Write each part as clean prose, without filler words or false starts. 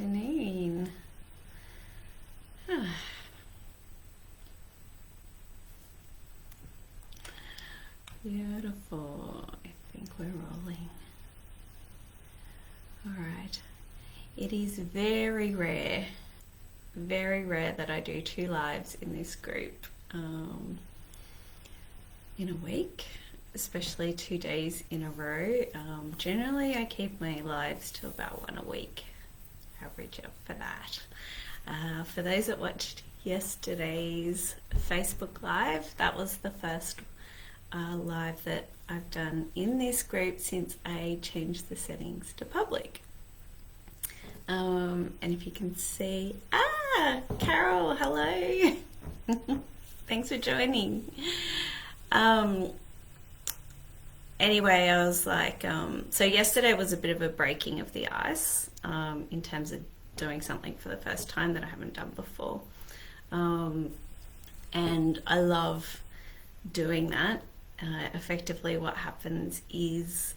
afternoon. Beautiful. I think we're rolling. Alright. It is very rare that I do 2 lives in this group in a week, especially 2 days in a row. Generally I keep my lives to about 1 a week, average up for that. For those that watched yesterday's Facebook Live, that was the first live that I've done in this group since I changed the settings to public. And if you can see, Carol, hello. Thanks for joining. Anyway, I was like, so yesterday was a bit of a breaking of the ice in terms of doing something for the first time that I haven't done before. And I love doing that. Effectively what happens is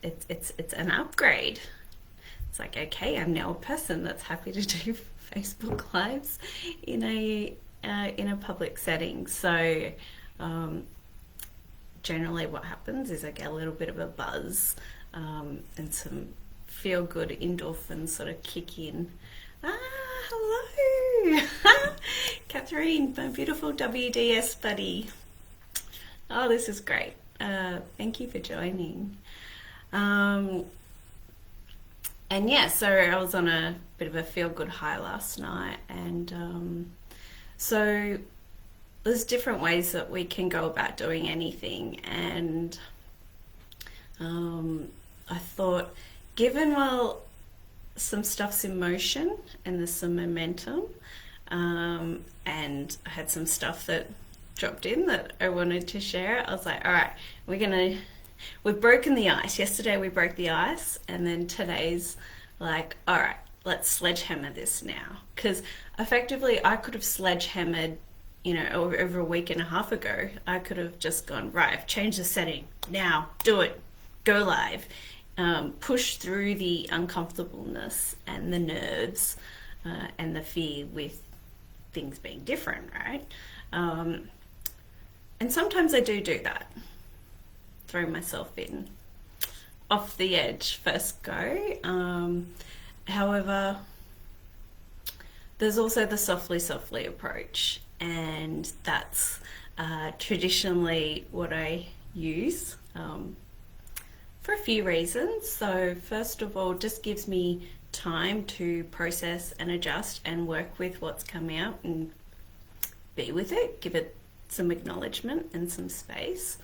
it's an upgrade. It's like, okay, I'm now a person that's happy to do Facebook Lives in a public setting. So generally what happens is I get a little bit of a buzz and some feel-good endorphins sort of kick in. Hello! Catherine, my beautiful WDS buddy. Oh, this is great. Thank you for joining. And yeah, so I was on a bit of a feel-good high last night, and so there's different ways that we can go about doing anything, and I thought, given some stuff's in motion and there's some momentum, and I had some stuff that dropped in that I wanted to share, I was like, all right, we've broken the ice. Yesterday we broke the ice, and then today's like, all right, let's sledgehammer this now. Because effectively I could have sledgehammered, over a week and a half ago. I could have just gone, right, I've changed the setting, now do it, go live, push through the uncomfortableness and the nerves and the fear with things being different, right? And sometimes I do that. Throw myself in off the edge first go. However, there's also the softly approach, and that's traditionally what I use for a few reasons. So first of all, just gives me time to process and adjust and work with what's come out and be with it, give it some acknowledgement and some space.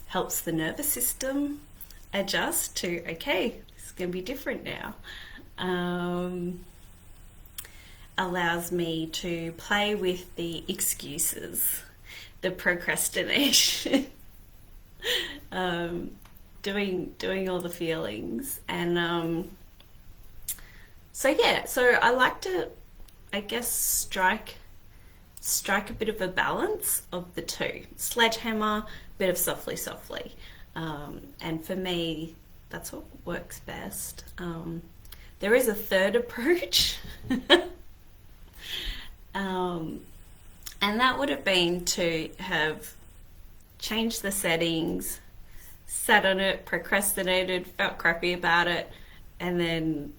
Helps the nervous system adjust to, okay, this is going to be different now. Allows me to play with the excuses, the procrastination, doing all the feelings. And so I like to, I guess, strike a bit of a balance of the two. Sledgehammer, bit of softly. And for me, that's what works best. There is a third approach. And that would have been to have changed the settings, sat on it, procrastinated, felt crappy about it, and then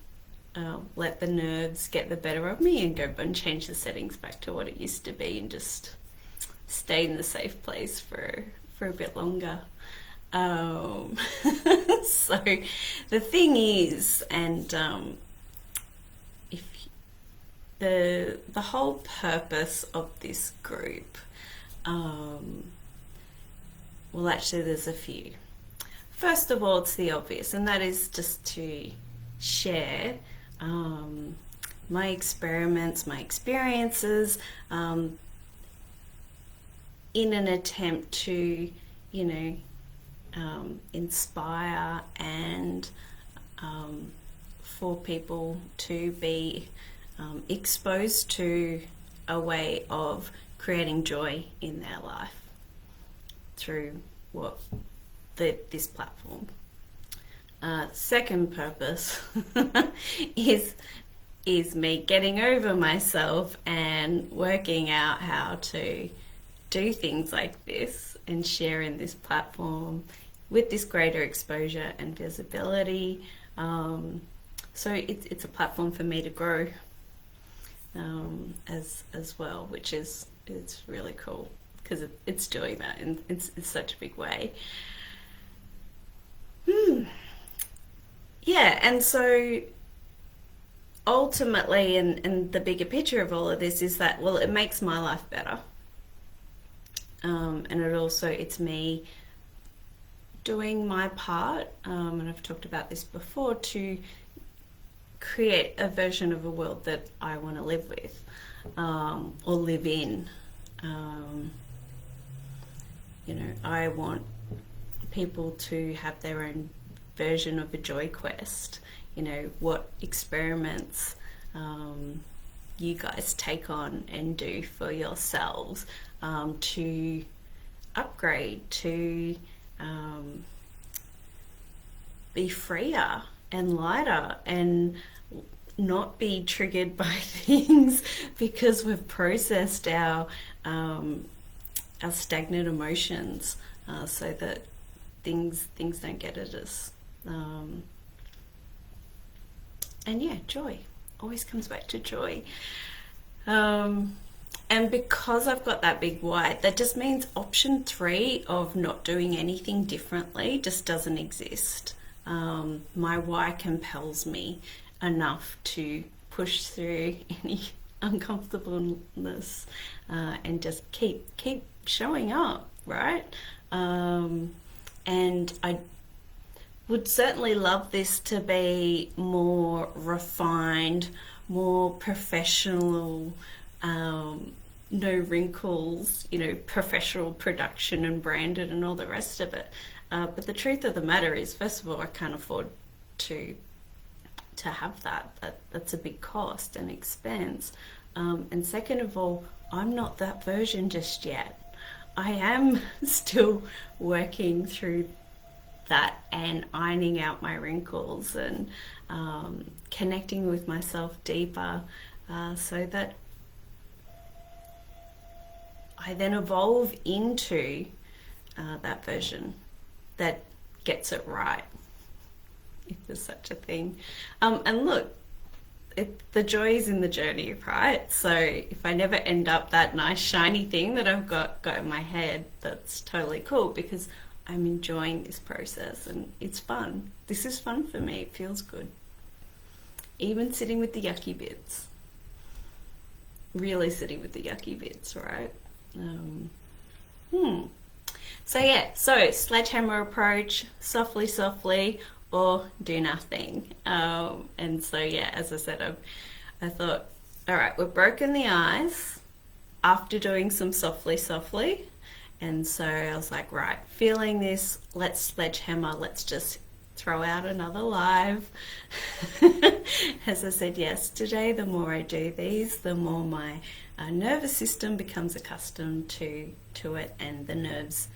let the nerves get the better of me and go and change the settings back to what it used to be and just stay in the safe place for a bit longer. So the thing is, and if the whole purpose of this group, well, actually there's a few. First of all, it's the obvious, and that is just to share my experiments, my experiences, in an attempt to, inspire and for people to be exposed to a way of creating joy in their life through this platform. Second purpose is me getting over myself and working out how to do things like this and sharing this platform with this greater exposure and visibility. So it's a platform for me to grow as well, which is it's really cool because it's doing that in such a big way. Yeah, and so ultimately, and the bigger picture of all of this is that, well, it makes my life better. And it's me doing my part, and I've talked about this before, to create a version of a world that I want to live with, or live in. I want people to have their own version of a joy quest. What experiments you guys take on and do for yourselves to upgrade, to be freer and lighter and not be triggered by things because we've processed our stagnant emotions, so that things don't get at us. And yeah, joy always comes back to joy. And because I've got that big why, that just means option 3 of not doing anything differently just doesn't exist. My why compels me enough to push through any uncomfortableness and just keep showing up, right? And I would certainly love this to be more refined, more professional, no wrinkles, professional production and branded and all the rest of it. But the truth of the matter is, first of all, I can't afford to have that. That's a big cost and expense. And second of all, I'm not that version just yet. I am still working through that and ironing out my wrinkles and connecting with myself deeper, so that I then evolve into that version that gets it right, if there's such a thing. And look, the joy is in the journey, right? So if I never end up that nice shiny thing that I've got in my head, that's totally cool, because I'm enjoying this process and it's fun. This is fun for me. It feels good. Even sitting with the yucky bits. Really sitting with the yucky bits, right? So sledgehammer approach, softly, or do nothing. And so yeah, as I said, I thought, all right, we've broken the ice after doing some softly. And so I was like, right, feeling this, let's sledgehammer, let's just throw out another live. As I said yesterday, the more I do these, the more my nervous system becomes accustomed to it, and the nerves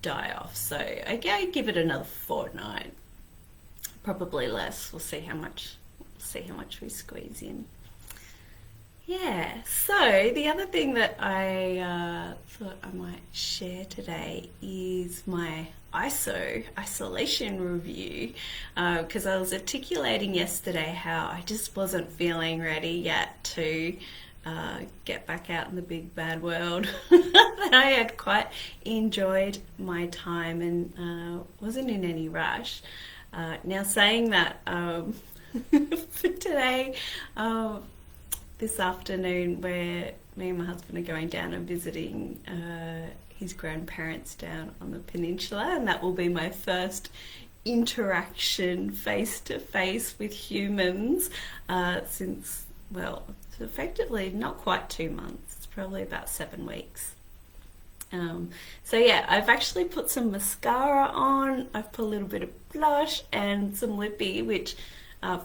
die off. So I give it another fortnight, probably less. We'll see how much we squeeze in. Yeah, so the other thing that I thought I might share today is my isolation review, because I was articulating yesterday how I just wasn't feeling ready yet to get back out in the big bad world. That I had quite enjoyed my time and wasn't in any rush. Now saying that, for today, this afternoon, where me and my husband are going down and visiting his grandparents down on the peninsula, and that will be my first interaction face to face with humans since, well, effectively not quite 2 months. It's probably about 7 weeks. So yeah, I've actually put some mascara on. I've put a little bit of blush and some lippy, which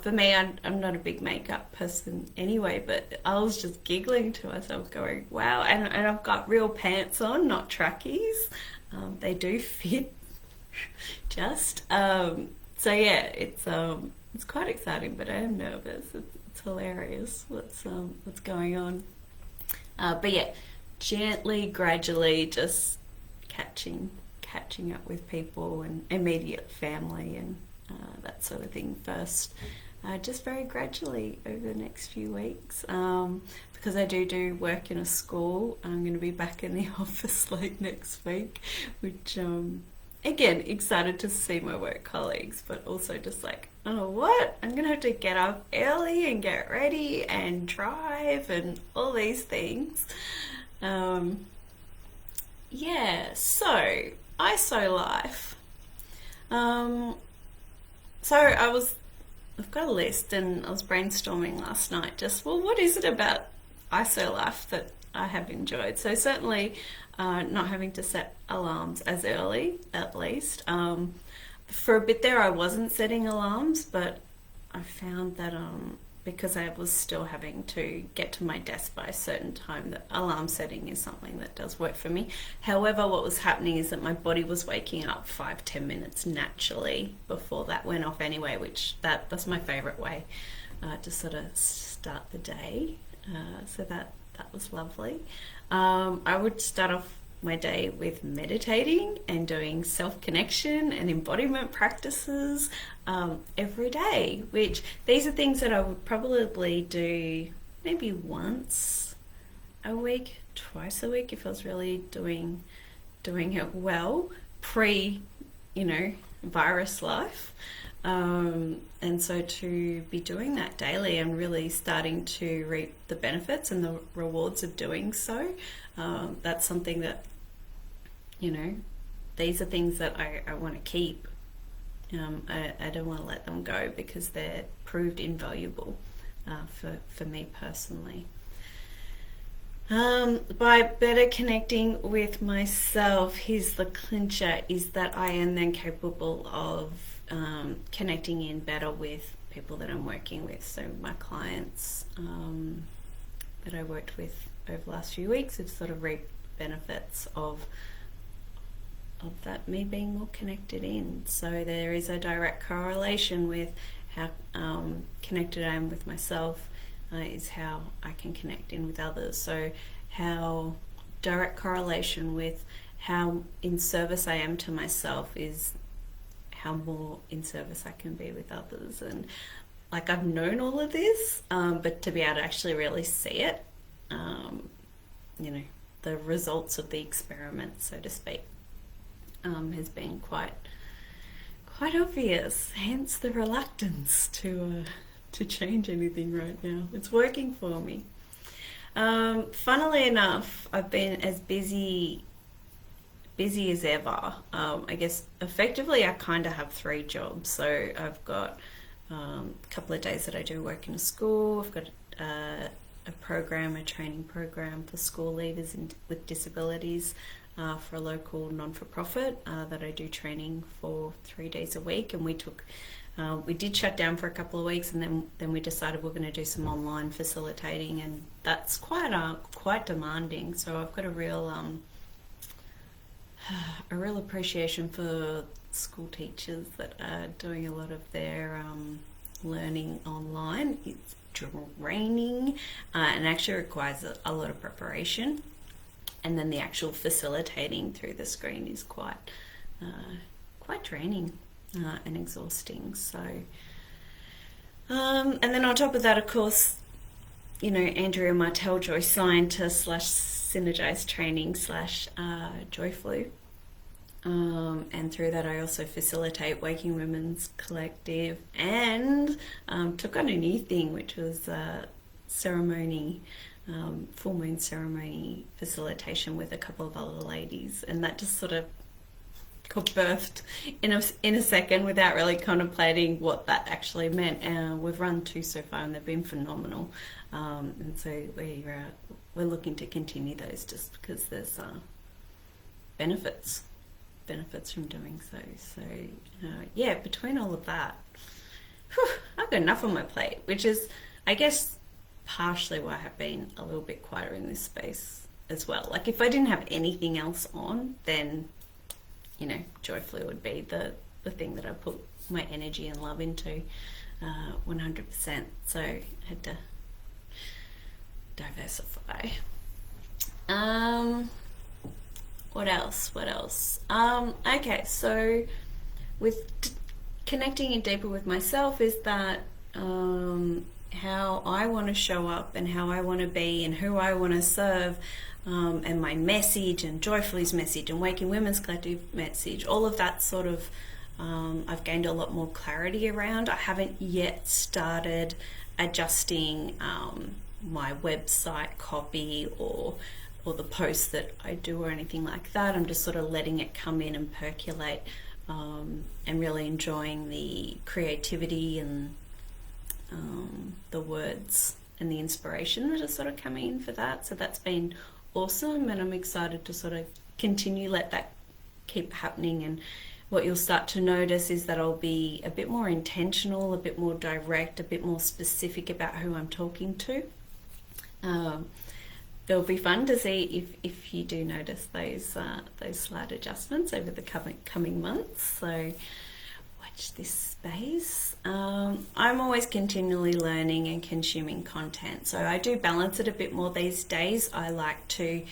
for me, I'm not a big makeup person anyway, but I was just giggling to myself going, wow. And I've got real pants on, not trackies. They do fit just. So yeah, it's quite exciting, but I am nervous. It's hilarious what's going on. But yeah, gently, gradually, just catching up with people and immediate family and that sort of thing first. Just very gradually over the next few weeks. Because I do work in a school, I'm going to be back in the office late next week, which again, excited to see my work colleagues, but also just like, oh, what? I'm gonna have to get up early and get ready and drive and all these things. Um, yeah, so ISO life. Um, so I've got a list and I was brainstorming last night just, well, what is it about ISO life that I have enjoyed? So certainly not having to set alarms as early, at least. For a bit there, I wasn't setting alarms, but I found that because I was still having to get to my desk by a certain time, that alarm setting is something that does work for me. However, what was happening is that my body was waking up 5-10 minutes naturally before that went off anyway, which that's my favourite way to sort of start the day. So that was lovely. I would start off my day with meditating and doing self-connection and embodiment practices every day, which these are things that I would probably do maybe once a week, twice a week if I was really doing it well pre, virus life. And so to be doing that daily and really starting to reap the benefits and the rewards of doing so, that's something that, these are things that I want to keep. I don't want to let them go because they're proved invaluable for me personally. By better connecting with myself, here's the clincher, is that I am then capable of connecting in better with people that I'm working with. So my clients that I worked with over the last few weeks have sort of reaped benefits of that, me being more connected in. So there is a direct correlation with how connected I am with myself is how I can connect in with others. So how direct correlation with how in service I am to myself is how more in service I can be with others. And like, I've known all of this, but to be able to actually really see it, the results of the experiment, so to speak, has been quite obvious. Hence the reluctance to change anything right now. It's working for me. Funnily enough, I've been as busy as ever. I guess effectively I kind of have 3 jobs. So I've got a couple of days that I do work in a school. I've got a training program for school leavers with disabilities for a local non-for-profit that I do training for 3 days a week. And we did shut down for a couple of weeks, and then we decided we're going to do some online facilitating, and that's quite demanding. So I've got a real appreciation for school teachers that are doing a lot of their learning online. It's draining and actually requires a lot of preparation, and then the actual facilitating through the screen is quite draining and exhausting. So and then on top of that, of course, Andrea Martell, Joy Scientist / Synergize Training / Joyflu. And through that I also facilitate Waking Women's Collective, and took on a new thing, which was ceremony, full moon ceremony facilitation with a couple of other ladies, and that just sort of got birthed in a second without really contemplating what that actually meant. We've run 2 so far and they've been phenomenal, and so we're looking to continue those just because there's benefits from doing so. So between all of that, I've got enough on my plate, which is, I guess, partially why I've been a little bit quieter in this space as well. Like, if I didn't have anything else on, then Joyflu would be the the thing that I put my energy and love into 100%. So I had to diversify. What else? Okay, so with connecting in deeper with myself is that how I want to show up and how I want to be and who I want to serve, and my message and Joyflu's message and Waking Women's Collective message, all of that sort of I've gained a lot more clarity around. I haven't yet started adjusting my website copy or the posts that I do or anything like that. I'm just sort of letting it come in and percolate, and really enjoying the creativity and the words and the inspiration that are sort of coming in for that. So that's been awesome, and I'm excited to sort of continue, let that keep happening. And what you'll start to notice is that I'll be a bit more intentional, a bit more direct, a bit more specific about who I'm talking to. It'll be fun to see if you do notice those slight adjustments over the coming months. So watch this space. I'm always continually learning and consuming content, so I do balance it a bit more these days. I like to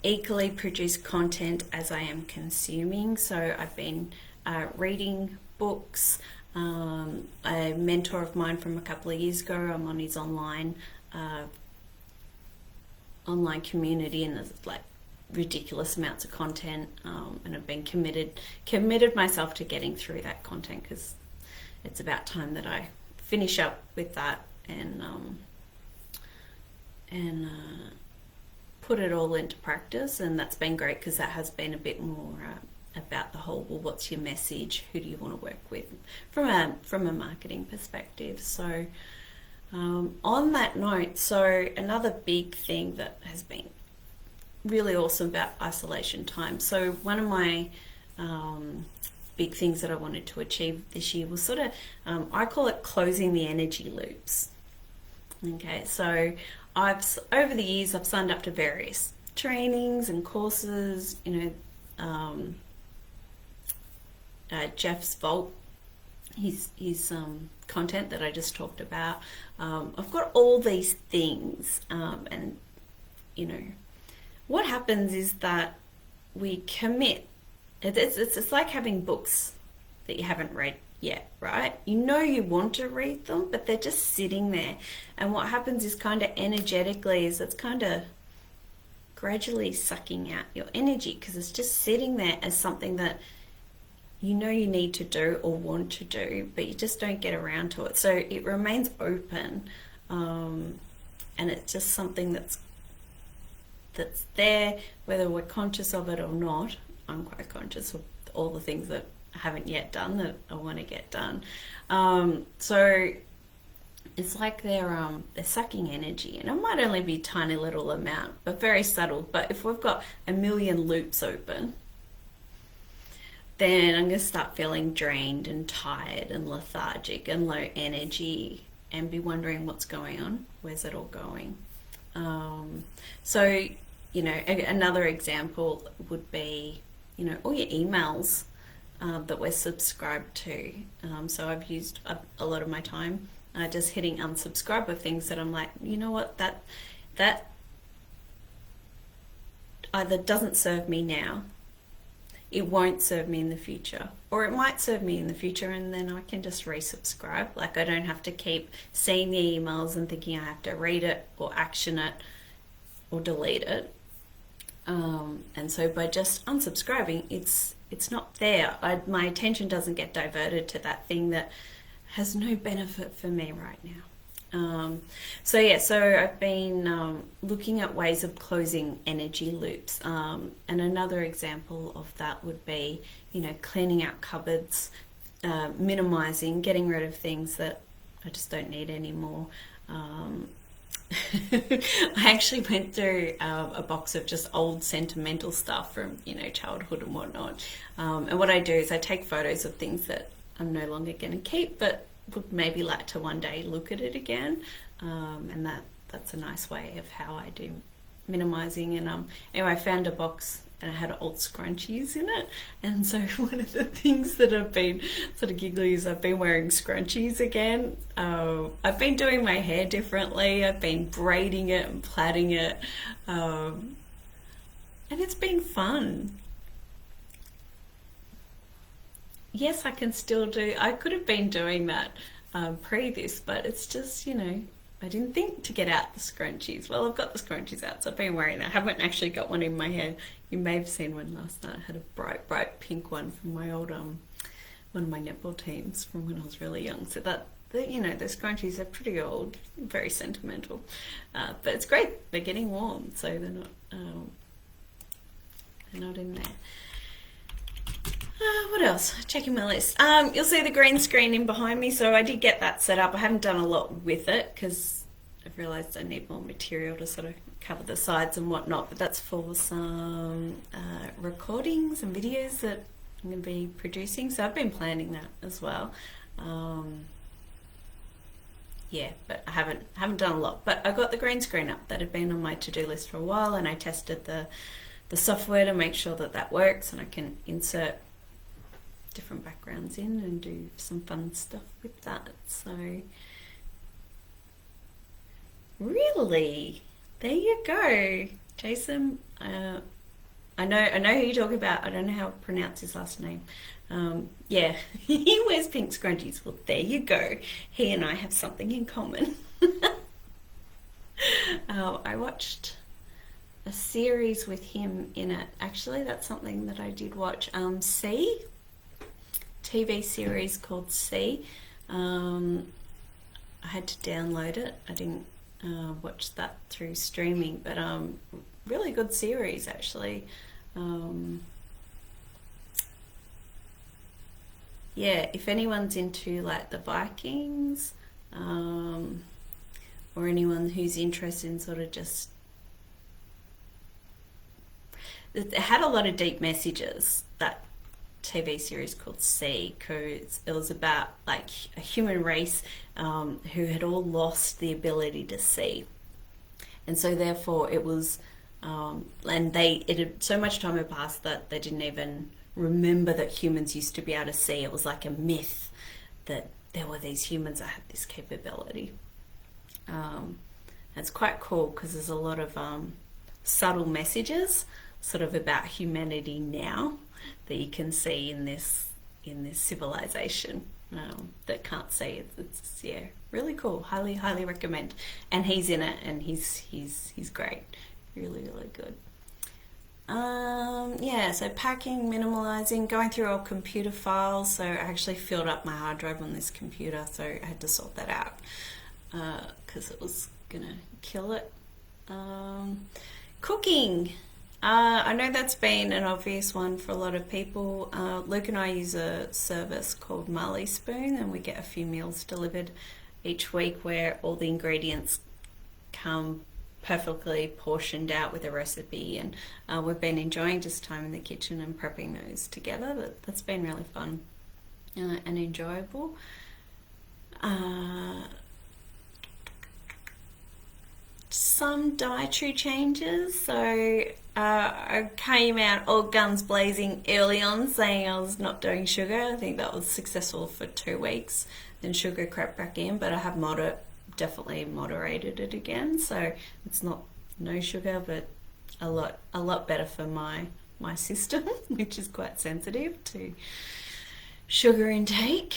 equally produce content as I am consuming. So I've been reading books. A mentor of mine from a couple of years ago, I'm on his online community, and there's like ridiculous amounts of content, and I've been committed myself to getting through that content, because it's about time that I finish up with that and put it all into practice. And that's been great, because that has been a bit more about the whole, well, what's your message, who do you want to work with from a marketing perspective. So on that note, so another big thing that has been really awesome about isolation time. So one of my big things that I wanted to achieve this year was sort of, I call it closing the energy loops. Okay, so over the years I've signed up to various trainings and courses, Jeff's Vault, his content that I just talked about. I've got all these things, and what happens is that we commit. It's like having books that you haven't read yet, right? You want to read them, but they're just sitting there. And what happens is kind of energetically is it's kind of gradually sucking out your energy, because it's just sitting there as something that you need to do or want to do, but you just don't get around to it. So it remains open, and it's just something that's there, whether we're conscious of it or not. I'm quite conscious of all the things that I haven't yet done that I want to get done. So it's like they're sucking energy, and it might only be a tiny little amount, but very subtle. But if we've got a million loops open, then I'm going to start feeling drained and tired and lethargic and low energy, and be wondering what's going on. Where's it all going? So, another example would be, all your emails that we're subscribed to. So I've used a lot of my time just hitting unsubscribe of things that I'm like, you know what, that either doesn't serve me now, it won't serve me in the future, or it might serve me in the future, and then I can just resubscribe. Like, I don't have to keep seeing the emails and thinking I have to read it or action it or delete it. And so by just unsubscribing, it's not there. My attention doesn't get diverted to that thing that has no benefit for me right now. So I've been looking at ways of closing energy loops, and another example of that would be, cleaning out cupboards, minimizing, getting rid of things that I just don't need anymore. I actually went through a box of just old sentimental stuff from childhood and whatnot, and what I do is I take photos of things that I'm no longer going to keep, but would maybe like to one day look at it again, and that's a nice way of how I do minimizing. And anyway, I found a box and it had old scrunchies in it. And so one of the things that I've been sort of giggly is I've been wearing scrunchies again. I've been doing my hair differently. I've been braiding it and plaiting it, and it's been fun. Yes, I can still do. I could have been doing that pre this, but it's just, you know, I didn't think to get out the scrunchies. Well, I've got the scrunchies out, so I've been wearing that. I haven't actually got one in my hair. You may have seen one last night. I had a bright pink one from my old one of my netball teams from when I was really young. So you know, the scrunchies are pretty old, very sentimental, but it's great. They're getting warm, so they're not in there. What else? Checking my list. You'll see the green screen in behind me, so I did get that set up. I haven't done a lot with it because I've realised I need more material to sort of cover the sides and whatnot, but that's for some recordings and videos that I'm going to be producing, so I've been planning that as well. Yeah, but I haven't done a lot, but I got the green screen up. That had been on my to-do list for a while, and I tested the software to make sure that that works, and I can insert different backgrounds in and do some fun stuff with that. So really, there you go, Jason. I know who you're talking about. I don't know how to pronounce his last name. Yeah, he wears pink scrunchies. Well, there you go. He and I have something in common. I watched a series with him in it. Actually, that's something that I did watch. C, TV series called C. I had to download it. I didn't watch that through streaming, but really good series actually. Yeah, if anyone's into like the Vikings, or anyone who's interested in sort of just, it had a lot of deep messages, that TV series called C, because it was about like a human race who had all lost the ability to see, and so therefore it was and it had so much time had passed that they didn't even remember that humans used to be able to see. It was like a myth that there were these humans that had this capability. It's quite cool because there's a lot of subtle messages sort of about humanity now that you can see in this civilization that can't see. It's yeah, really cool. Highly recommend. And he's in it, and he's great. Really good. Yeah, so packing, minimalizing, going through all computer files. So I actually filled up my hard drive on this computer, so I had to sort that out because it was gonna kill it. Cooking. I know that's been an obvious one for a lot of people. Luke and I use a service called Marley Spoon, and we get a few meals delivered each week where all the ingredients come perfectly portioned out with a recipe, and we've been enjoying just time in the kitchen and prepping those together. That's been really fun and enjoyable. Some dietary changes. So I came out all guns blazing early on saying I was not doing sugar. I think that was successful for 2 weeks. Then sugar crept back in, but I have definitely moderated it again. So it's not no sugar, but a lot better for my system, which is quite sensitive to sugar intake.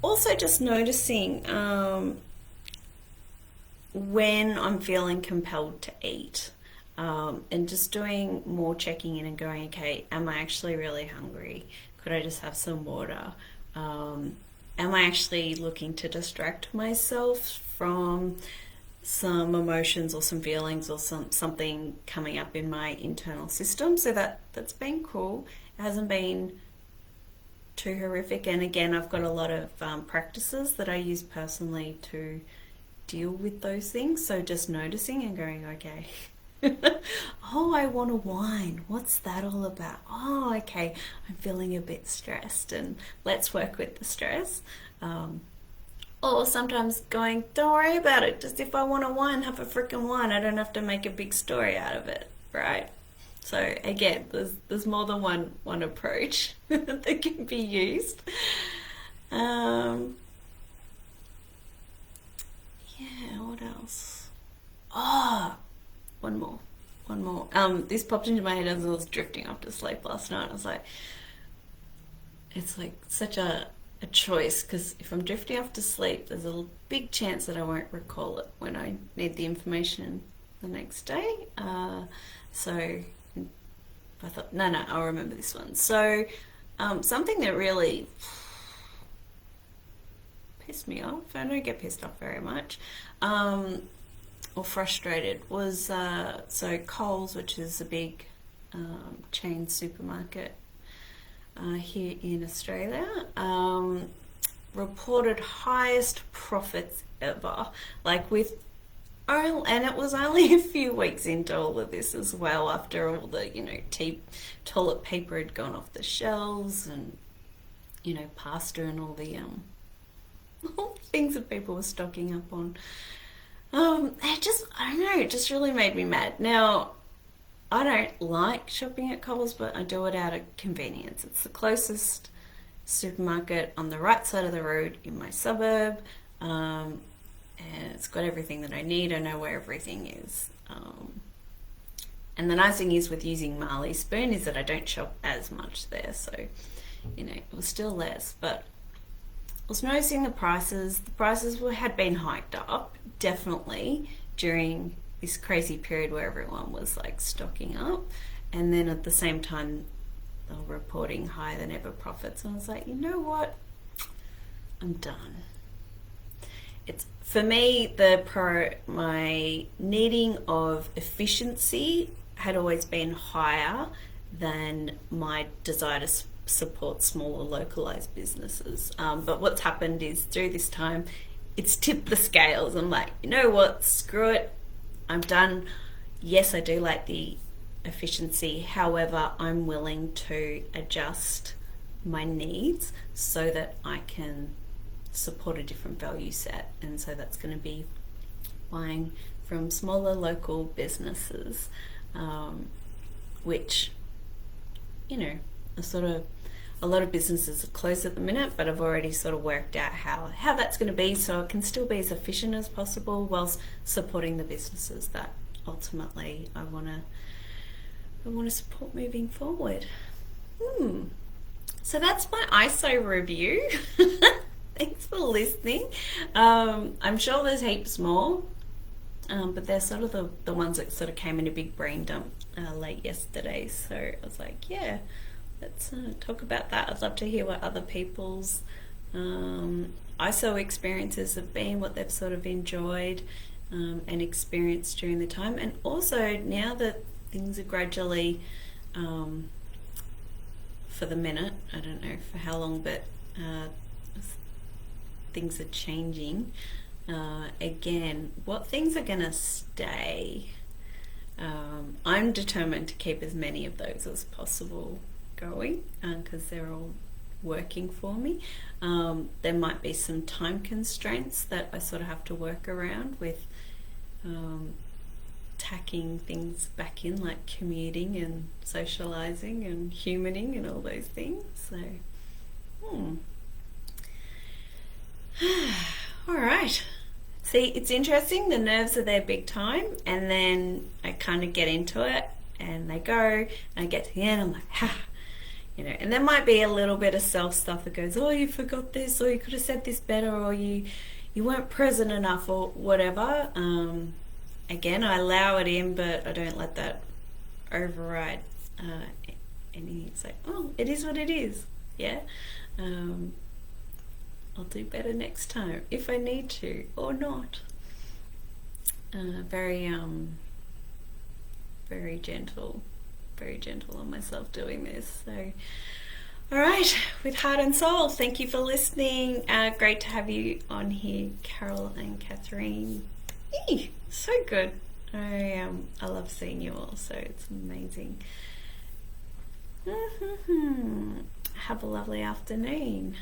Also just noticing when I'm feeling compelled to eat, and just doing more checking in and going, okay, am I actually really hungry? Could I just have some water? Am I actually looking to distract myself from some emotions or some feelings or something coming up in my internal system? So that's been cool. It hasn't been too horrific, and again, I've got a lot of practices that I use personally to deal with those things. So just noticing and going, okay, oh, I want a wine. What's that all about? Oh, okay, I'm feeling a bit stressed, and let's work with the stress. Or sometimes going, don't worry about it. Just if I want a wine, have a freaking wine. I don't have to make a big story out of it, right? So again, there's more than one approach that can be used. Um, yeah, what else? Oh, one more. One more. This popped into my head as I was drifting off to sleep last night. I was like, it's like such a choice because if I'm drifting off to sleep, there's a big chance that I won't recall it when I need the information the next day. So I thought, no, I'll remember this one. So something that really pissed me off, I don't get pissed off very much, or frustrated, was so Coles, which is a big chain supermarket here in Australia, reported highest profits ever, like with and it was only a few weeks into all of this as well, after all the toilet paper had gone off the shelves, and pasta and all the all the things that people were stocking up on. I don't know, it just really made me mad. Now, I don't like shopping at Coles, but I do it out of convenience. It's the closest supermarket on the right side of the road in my suburb, and it's got everything that I need. I know where everything is. And the nice thing is with using Marley Spoon is that I don't shop as much there, so it was still less. But I was noticing the prices. The prices had been hiked up, definitely, during this crazy period where everyone was like stocking up, and then at the same time they were reporting higher than ever profits, and I was like, you know what, I'm done. It's for me, my needing of efficiency had always been higher than my desire to support smaller localized businesses, but what's happened is through this time it's tipped the scales. I'm like, you know what, screw it, I'm done. Yes, I do like the efficiency. However, I'm willing to adjust my needs so that I can support a different value set. And so that's going to be buying from smaller local businesses, which, are sort of, a lot of businesses are closed at the minute, but I've already sort of worked out how that's going to be, so it can still be as efficient as possible whilst supporting the businesses that ultimately I want to support moving forward. So that's my ISO review. Thanks for listening. I'm sure there's heaps more, but they're sort of the ones that sort of came in a big brain dump late yesterday. So I was like, yeah, let's talk about that. I'd love to hear what other people's ISO experiences have been, what they've sort of enjoyed and experienced during the time. And also now that things are gradually, for the minute, I don't know for how long, but things are changing. Again, what things are going to stay? I'm determined to keep as many of those as possible going because they're all working for me. There might be some time constraints that I sort of have to work around with tacking things back in, like commuting and socializing and humaning and all those things. So all right, see, it's interesting, the nerves are there big time, and then I kind of get into it and they go, and I get to the end, I'm like, and there might be a little bit of self stuff that goes, oh, you forgot this, or you could have said this better, or you weren't present enough, or whatever. Again, I allow it in, but I don't let that override anything. It's like, oh, it is what it is. Yeah. I'll do better next time if I need to, or not. Very gentle on myself doing this. So, all right, with heart and soul, thank you for listening. Great to have you on here, Carol and Catherine. So good. I love seeing you all, so it's amazing. Have a lovely afternoon.